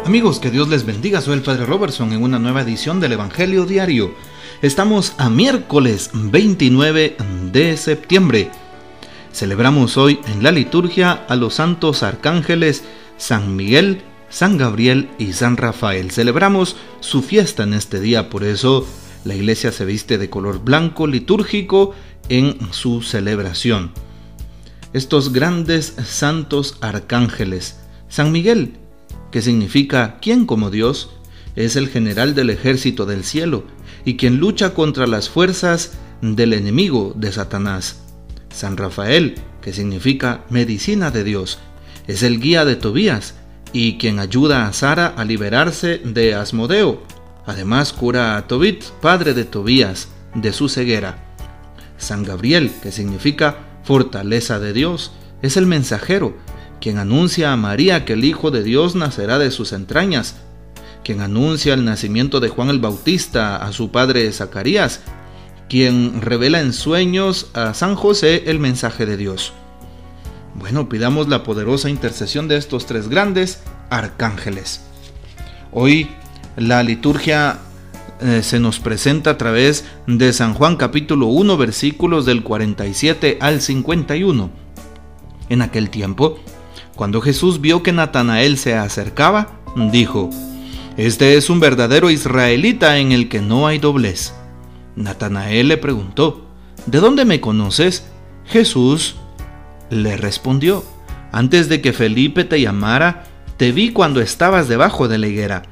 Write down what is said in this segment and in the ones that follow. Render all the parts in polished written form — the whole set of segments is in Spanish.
Amigos, que Dios les bendiga. Soy el Padre Robertson en una nueva edición del Evangelio Diario. Estamos a miércoles 29 de septiembre. Celebramos hoy en la liturgia a los santos arcángeles San Miguel, San Gabriel y San Rafael. Celebramos su fiesta en este día, por eso la iglesia se viste de color blanco litúrgico en su celebración. Estos grandes santos arcángeles, San Miguel, que significa ¿quién como Dios?, es el general del ejército del cielo y quien lucha contra las fuerzas del enemigo de Satanás. San Rafael, que significa medicina de Dios, es el guía de Tobías y quien ayuda a Sara a liberarse de Asmodeo. Además cura a Tobit, padre de Tobías, de su ceguera. San Gabriel, que significa fortaleza de Dios, es el mensajero, quien anuncia a María que el Hijo de Dios nacerá de sus entrañas, quien anuncia el nacimiento de Juan el Bautista a su padre Zacarías, quien revela en sueños a San José el mensaje de Dios. Bueno, pidamos la poderosa intercesión de estos tres grandes arcángeles. Hoy la liturgia se nos presenta a través de San Juan capítulo 1, versículos del 47 al 51. En aquel tiempo, cuando Jesús vio que Natanael se acercaba, dijo: «Este es un verdadero israelita en el que no hay doblez». Natanael le preguntó: «¿De dónde me conoces?». Jesús le respondió: «Antes de que Felipe te llamara, te vi cuando estabas debajo de la higuera».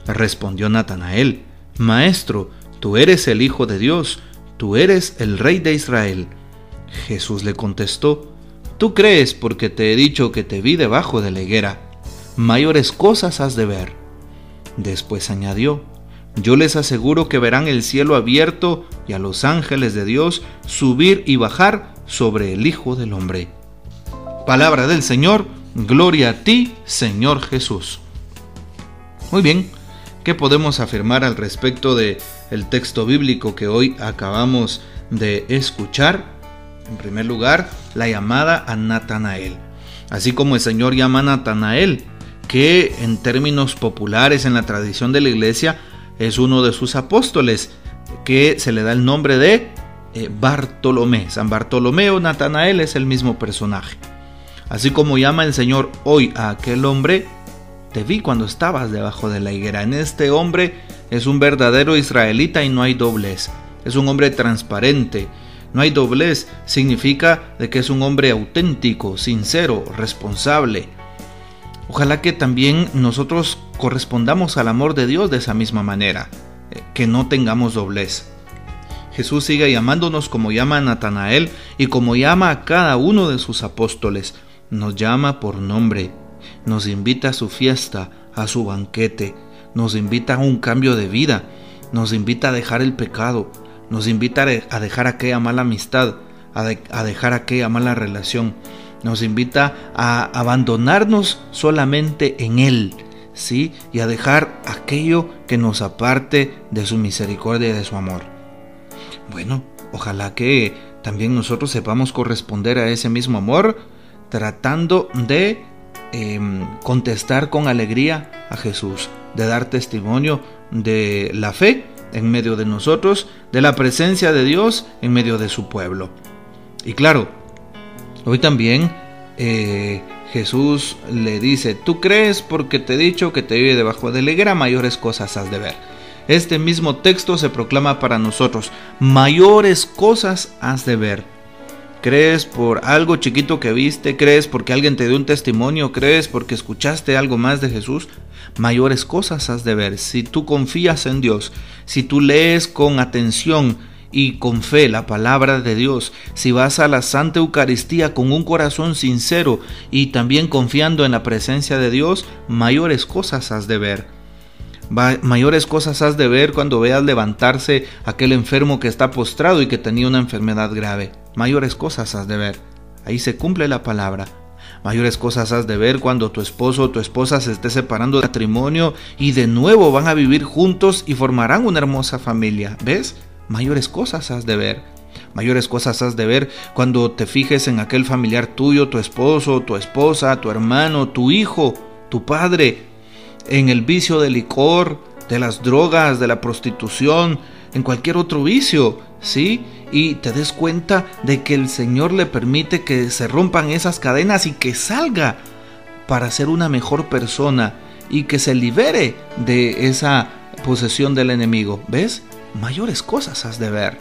Respondió Natanael: «Maestro, tú eres el Hijo de Dios, tú eres el Rey de Israel». Jesús le contestó: «Tú crees porque te he dicho que te vi debajo de la higuera. Mayores cosas has de ver». Después añadió: «Yo les aseguro que verán el cielo abierto y a los ángeles de Dios subir y bajar sobre el Hijo del Hombre». Palabra del Señor, gloria a ti, Señor Jesús. Muy bien, ¿qué podemos afirmar al respecto del texto bíblico que hoy acabamos de escuchar? En primer lugar, la llamada a Natanael. Así como el Señor llama a Natanael, que en términos populares en la tradición de la iglesia es uno de sus apóstoles, que se le da el nombre de Bartolomé. San Bartolomeo, Natanael es el mismo personaje. Así como llama el Señor hoy a aquel hombre: «Te vi cuando estabas debajo de la higuera». En este hombre es un verdadero israelita y no hay doblez. Es un hombre transparente. No hay doblez, significa de que es un hombre auténtico, sincero, responsable. Ojalá que también nosotros correspondamos al amor de Dios de esa misma manera, que no tengamos doblez. Jesús sigue llamándonos como llama a Natanael y como llama a cada uno de sus apóstoles. Nos llama por nombre, nos invita a su fiesta, a su banquete, nos invita a un cambio de vida, nos invita a dejar el pecado, nos invita a dejar aquella mala amistad, a dejar aquella mala relación. Nos invita a abandonarnos solamente en Él, ¿sí? Y a dejar aquello que nos aparte de su misericordia y de su amor. Bueno, ojalá que también nosotros sepamos corresponder a ese mismo amor, tratando de contestar con alegría a Jesús, de dar testimonio de la fe en medio de nosotros, de la presencia de Dios en medio de su pueblo. Y claro, hoy también Jesús le dice: «Tú crees porque te he dicho que te vi debajo de la higuera, mayores cosas has de ver». Este mismo texto se proclama para nosotros: mayores cosas has de ver. ¿Crees por algo chiquito que viste? ¿Crees porque alguien te dio un testimonio? ¿Crees porque escuchaste algo más de Jesús? Mayores cosas has de ver. Si tú confías en Dios, si tú lees con atención y con fe la palabra de Dios, si vas a la Santa Eucaristía con un corazón sincero y también confiando en la presencia de Dios, mayores cosas has de ver. Mayores cosas has de ver cuando veas levantarse aquel enfermo que está postrado y que tenía una enfermedad grave. Mayores cosas has de ver. Ahí se cumple la palabra. Mayores cosas has de ver cuando tu esposo o tu esposa se esté separando de matrimonio y de nuevo van a vivir juntos y formarán una hermosa familia. ¿Ves? Mayores cosas has de ver. Mayores cosas has de ver cuando te fijes en aquel familiar tuyo, tu esposo, tu esposa, tu hermano, tu hijo, tu padre, en el vicio del licor, de las drogas, de la prostitución, en cualquier otro vicio, ¿sí? Y te des cuenta de que el Señor le permite que se rompan esas cadenas y que salga para ser una mejor persona y que se libere de esa posesión del enemigo. ¿Ves? Mayores cosas has de ver.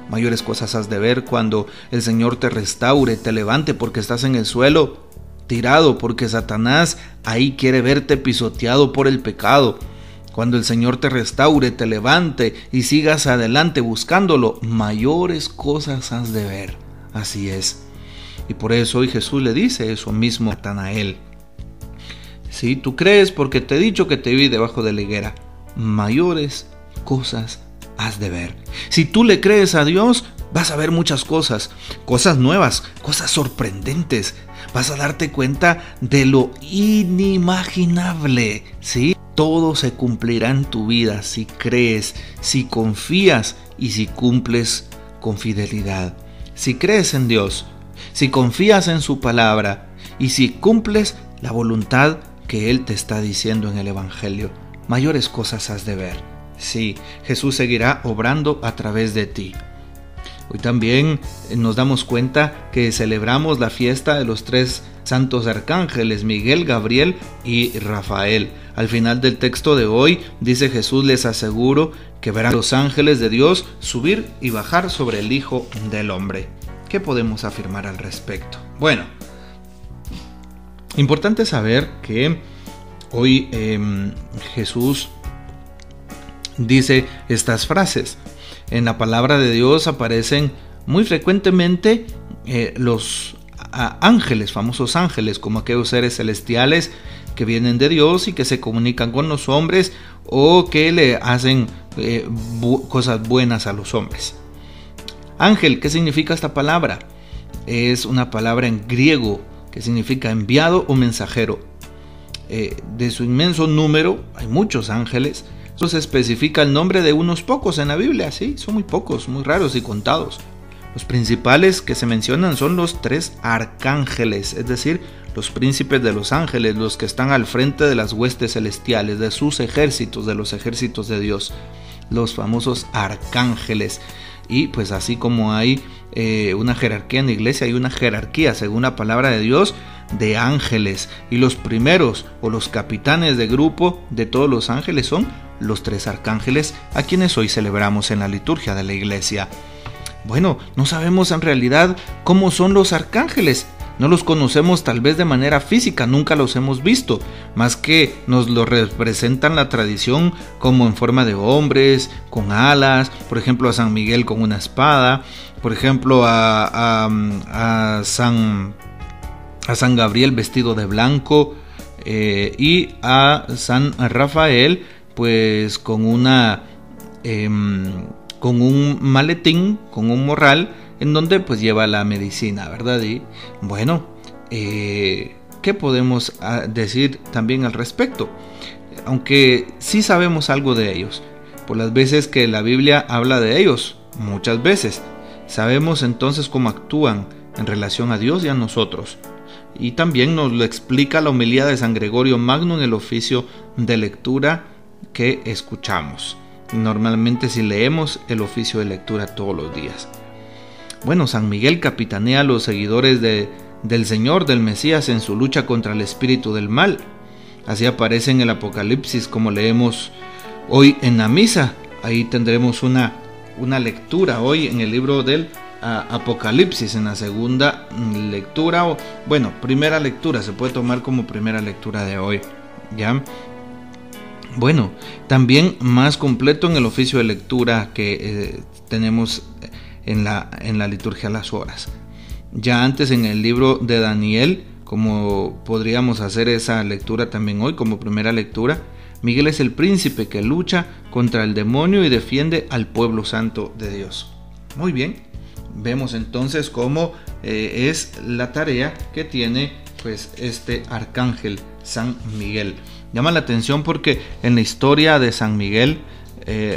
Mayores cosas has de ver cuando el Señor te restaure, te levante porque estás en el suelo tirado, porque Satanás ahí quiere verte pisoteado por el pecado. Cuando el Señor te restaure, te levante y sigas adelante buscándolo, mayores cosas has de ver. Así es. Y por eso hoy Jesús le dice eso mismo a Natanael. Si tú crees porque te he dicho que te vi debajo de la higuera, mayores cosas has de ver. Si tú le crees a Dios, vas a ver muchas cosas, cosas nuevas, cosas sorprendentes. Vas a darte cuenta de lo inimaginable, ¿sí? Todo se cumplirá en tu vida si crees, si confías y si cumples con fidelidad. Si crees en Dios, si confías en su palabra y si cumples la voluntad que Él te está diciendo en el Evangelio, mayores cosas has de ver. Sí, Jesús seguirá obrando a través de ti. Hoy también nos damos cuenta que celebramos la fiesta de los 3 santos arcángeles, Miguel, Gabriel y Rafael. Al final del texto de hoy dice Jesús: les aseguro que verán los ángeles de Dios subir y bajar sobre el Hijo del Hombre. ¿Qué podemos afirmar al respecto? Bueno, importante saber que hoy Jesús dice estas frases. En la palabra de Dios aparecen muy frecuentemente los ángeles, famosos ángeles, como aquellos seres celestiales que vienen de Dios y que se comunican con los hombres o que le hacen cosas buenas a los hombres. Ángel, ¿qué significa esta palabra? Es una palabra en griego que significa enviado o mensajero. De su inmenso número, hay muchos ángeles. Eso se especifica el nombre de unos pocos en la Biblia, sí, son muy pocos, muy raros y contados. Los principales que se mencionan son los 3 arcángeles, es decir, los príncipes de los ángeles, los que están al frente de las huestes celestiales, de sus ejércitos, de los ejércitos de Dios, los famosos arcángeles. Y pues así como hay una jerarquía en la iglesia, hay una jerarquía, según la palabra de Dios, de ángeles. Y los primeros o los capitanes de grupo de todos los ángeles son los 3 arcángeles, a quienes hoy celebramos en la liturgia de la iglesia. Bueno, no sabemos en realidad cómo son los arcángeles. No los conocemos tal vez de manera física, nunca los hemos visto, más que nos lo representan la tradición como en forma de hombres, con alas, por ejemplo a San Miguel con una espada, por ejemplo a San Gabriel vestido de blanco y a San Rafael pues con un maletín, con un morral en donde pues lleva la medicina, ¿verdad? Y bueno, ¿qué podemos decir también al respecto? Aunque sí sabemos algo de ellos, por las veces que la Biblia habla de ellos, muchas veces, sabemos entonces cómo actúan en relación a Dios y a nosotros. Y también nos lo explica la homilía de San Gregorio Magno en el oficio de lectura que escuchamos. Normalmente si leemos el oficio de lectura todos los días. Bueno, San Miguel capitanea a los seguidores del Señor, del Mesías, en su lucha contra el espíritu del mal. Así aparece en el Apocalipsis, como leemos hoy en la misa. Ahí tendremos una lectura hoy en el libro del Apocalipsis, en la segunda lectura, o bueno, primera lectura, se puede tomar como primera lectura de hoy, ¿ya? Bueno, también más completo en el oficio de lectura que tenemos en la liturgia a las horas. Ya antes en el libro de Daniel, como podríamos hacer esa lectura también hoy como primera lectura, Miguel es el príncipe que lucha contra el demonio y defiende al pueblo santo de Dios. Muy bien, vemos entonces cómo es la tarea que tiene pues este arcángel San Miguel. Llama la atención porque en la historia de San Miguel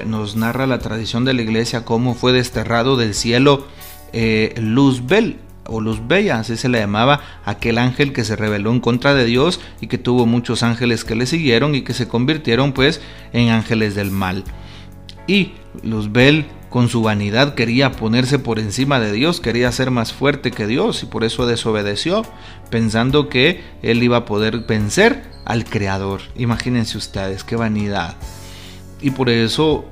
nos narra la tradición de la iglesia cómo fue desterrado del cielo Luzbel, o luz bella, así se le llamaba aquel ángel que se rebeló en contra de Dios y que tuvo muchos ángeles que le siguieron y que se convirtieron pues en ángeles del mal. Y Luzbel, con su vanidad, quería ponerse por encima de Dios, quería ser más fuerte que Dios y por eso desobedeció, pensando que él iba a poder vencer al Creador. Imagínense ustedes, qué vanidad. Y por eso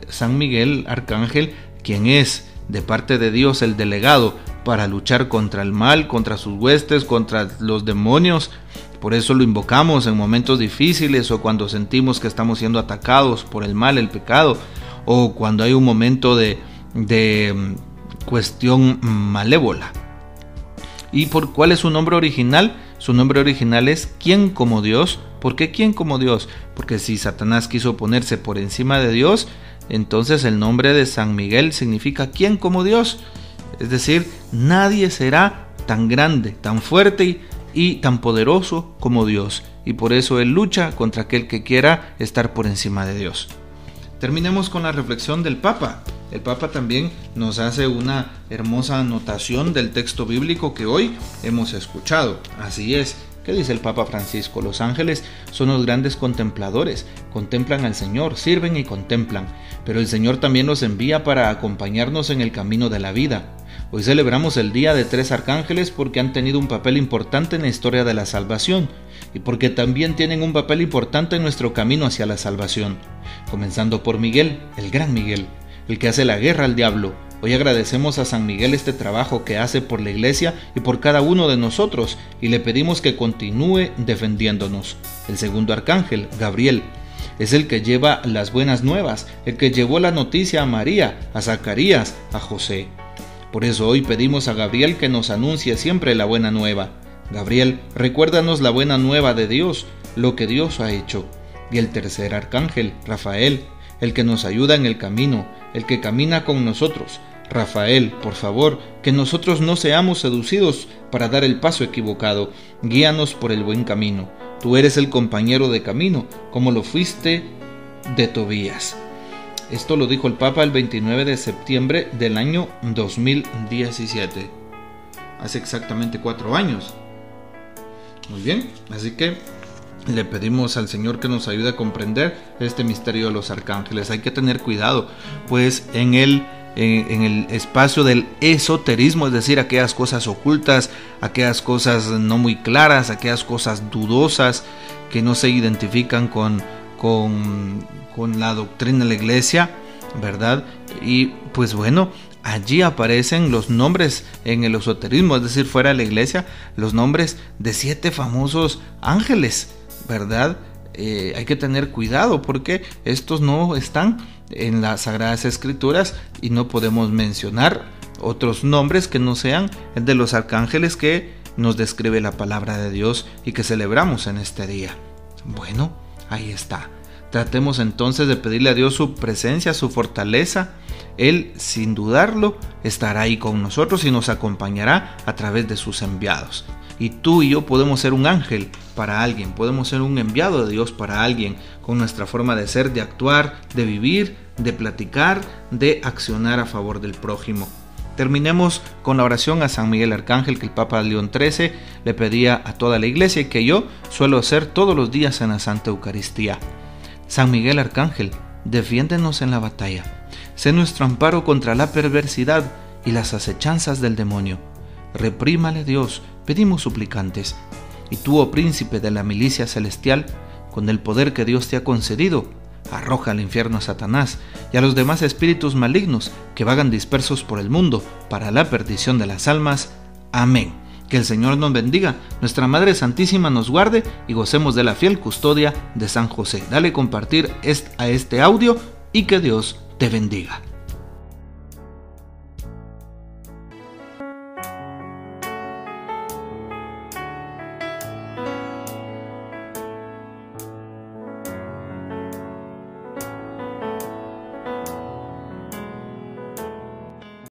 San Miguel Arcángel, quien es de parte de Dios el delegado para luchar contra el mal, contra sus huestes, contra los demonios, por eso lo invocamos en momentos difíciles o cuando sentimos que estamos siendo atacados por el mal, el pecado, o cuando hay un momento de cuestión malévola. ¿Y por cuál es su nombre original? Su nombre original es ¿Quién como Dios? ¿Por qué quién como Dios? Porque si Satanás quiso ponerse por encima de Dios, entonces el nombre de San Miguel significa ¿quién como Dios? Es decir, nadie será tan grande, tan fuerte y tan poderoso como Dios. Y por eso él lucha contra aquel que quiera estar por encima de Dios. Terminemos con la reflexión del Papa. El Papa también nos hace una hermosa anotación del texto bíblico que hoy hemos escuchado. Así es. ¿Qué dice el Papa Francisco? Los ángeles son los grandes contempladores, contemplan al Señor, sirven y contemplan, pero el Señor también los envía para acompañarnos en el camino de la vida. Hoy celebramos el día de 3 arcángeles porque han tenido un papel importante en la historia de la salvación y porque también tienen un papel importante en nuestro camino hacia la salvación. Comenzando por Miguel, el gran Miguel, el que hace la guerra al diablo. Hoy agradecemos a San Miguel este trabajo que hace por la Iglesia y por cada uno de nosotros y le pedimos que continúe defendiéndonos. El segundo arcángel, Gabriel, es el que lleva las buenas nuevas, el que llevó la noticia a María, a Zacarías, a José. Por eso hoy pedimos a Gabriel que nos anuncie siempre la buena nueva. Gabriel, recuérdanos la buena nueva de Dios, lo que Dios ha hecho. Y el tercer arcángel, Rafael, el que nos ayuda en el camino, el que camina con nosotros. Rafael, por favor, que nosotros no seamos seducidos para dar el paso equivocado. Guíanos por el buen camino. Tú eres el compañero de camino, como lo fuiste de Tobías. Esto lo dijo el Papa el 29 de septiembre del año 2017. Hace exactamente 4 años. Muy bien, así que le pedimos al Señor que nos ayude a comprender este misterio de los arcángeles. Hay que tener cuidado, pues en el espacio del esoterismo, es decir, aquellas cosas ocultas, aquellas cosas no muy claras, aquellas cosas dudosas que no se identifican con la doctrina de la Iglesia, ¿verdad? Y pues bueno, allí aparecen los nombres en el esoterismo, es decir, fuera de la Iglesia, los nombres de 7 famosos ángeles, ¿verdad? Hay que tener cuidado porque estos no están en las Sagradas Escrituras y no podemos mencionar otros nombres que no sean el de los arcángeles que nos describe la palabra de Dios y que celebramos en este día. Bueno, ahí está. Tratemos entonces de pedirle a Dios su presencia, su fortaleza. Él, sin dudarlo, estará ahí con nosotros y nos acompañará a través de sus enviados. Y tú y yo podemos ser un ángel para alguien, podemos ser un enviado de Dios para alguien, con nuestra forma de ser, de actuar, de vivir, de platicar, de accionar a favor del prójimo. Terminemos con la oración a San Miguel Arcángel que el Papa León XIII le pedía a toda la Iglesia y que yo suelo hacer todos los días en la Santa Eucaristía. San Miguel Arcángel, defiéndenos en la batalla. Sé nuestro amparo contra la perversidad y las acechanzas del demonio. Reprímale Dios, pedimos suplicantes. Y tú, oh príncipe de la milicia celestial, con el poder que Dios te ha concedido, arroja al infierno a Satanás y a los demás espíritus malignos que vagan dispersos por el mundo para la perdición de las almas. Amén. Que el Señor nos bendiga, nuestra Madre Santísima nos guarde y gocemos de la fiel custodia de San José. Dale compartir a este audio y que Dios te bendiga.